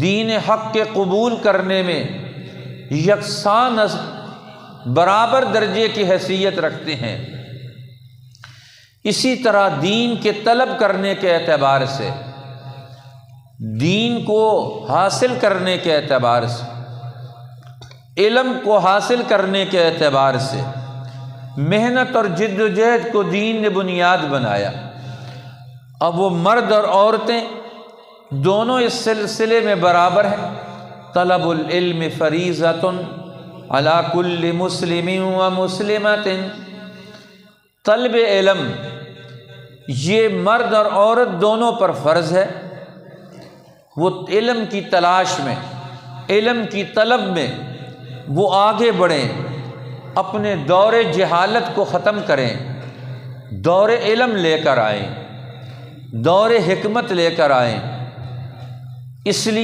دین حق کے قبول کرنے میں یکساں برابر درجے کی حیثیت رکھتے ہیں، اسی طرح دین کے طلب کرنے کے اعتبار سے، دین کو حاصل کرنے کے اعتبار سے، علم کو حاصل کرنے کے اعتبار سے محنت اور جد و جہد کو دین نے بنیاد بنایا۔ اب وہ مرد اور عورتیں دونوں اس سلسلے میں برابر ہیں۔ طلب العلم فریضۃ علی کل مسلم و مسلمۃ، طلب علم یہ مرد اور عورت دونوں پر فرض ہے۔ وہ علم کی تلاش میں، علم کی طلب میں وہ آگے بڑھیں، اپنے دور جہالت کو ختم کریں، دور علم لے کر آئیں، دور حکمت لے کر آئیں۔ اس لیے